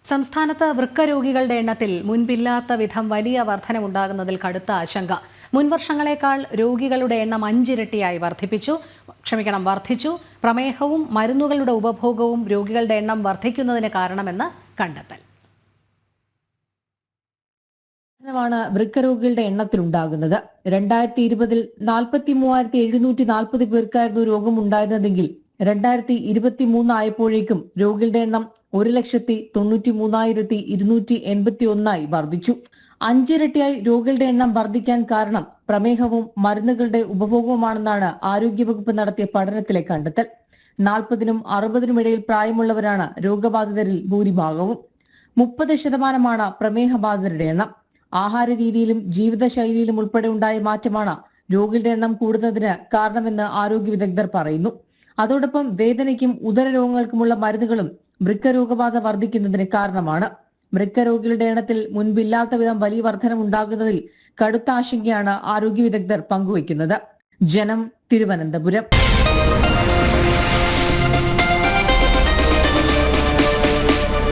സംസ്ഥാനത്ത് വൃക്ക രോഗികളുടെ എണ്ണത്തിൽ മുൻപില്ലാത്ത വിധം വലിയ വർധനവുണ്ടാകുന്നതിൽ കടുത്ത ആശങ്ക. മുൻവർഷങ്ങളേക്കാൾ രോഗികളുടെ എണ്ണം 5 ഇരട്ടിയായി വർദ്ധിച്ചു. പ്രമേഹവും മരുന്നുകളുടെ ഉപഭോഗവും രോഗികളുടെ എണ്ണം വർദ്ധിക്കുന്നതിന് കാരണമെന്ന് കണ്ടെത്തൽ. ാണ് വൃക്കരോഗികളുടെ എണ്ണത്തിലുണ്ടാകുന്നത്. 2020 43,740 പേർക്കായിരുന്നു രോഗമുണ്ടായിരുന്നതെങ്കിൽ 2023 ആയപ്പോഴേക്കും രോഗികളുടെ എണ്ണം 1,93,281 വർദ്ധിച്ചു. 5 ഇരട്ടിയായി രോഗികളുടെ എണ്ണം വർദ്ധിക്കാൻ കാരണം പ്രമേഹവും മരുന്നുകളുടെ ഉപഭോഗവുമാണെന്നാണ് ആരോഗ്യവകുപ്പ് നടത്തിയ പഠനത്തിലെ കണ്ടെത്തൽ. 40-നും 60-നും ഇടയിൽ പ്രായമുള്ളവരാണ് രോഗബാധിതരിൽ ഭൂരിഭാഗവും. 30% പ്രമേഹബാധിതരുടെ എണ്ണം. ആഹാര രീതിയിലും ജീവിതശൈലിയിലും ഉൾപ്പെടെ ഉണ്ടായ മാറ്റമാണ് രോഗികളുടെ എണ്ണം കൂടുന്നതിന് കാരണമെന്ന് ആരോഗ്യ വിദഗ്ധർ പറയുന്നു. അതോടൊപ്പം വേദനയ്ക്കും ഉദരരോഗങ്ങൾക്കുമുള്ള മരുന്നുകളും വൃക്ക രോഗബാധ വർദ്ധിക്കുന്നതിന് കാരണമാണ്. വൃക്ക രോഗികളുടെ എണ്ണത്തിൽ മുൻപില്ലാത്ത വിധം വലിയ വർധനമുണ്ടാകുന്നതിൽ കടുത്ത ആശങ്കയാണ് ആരോഗ്യ വിദഗ്ധർ പങ്കുവയ്ക്കുന്നത്. ജനം, തിരുവനന്തപുരം.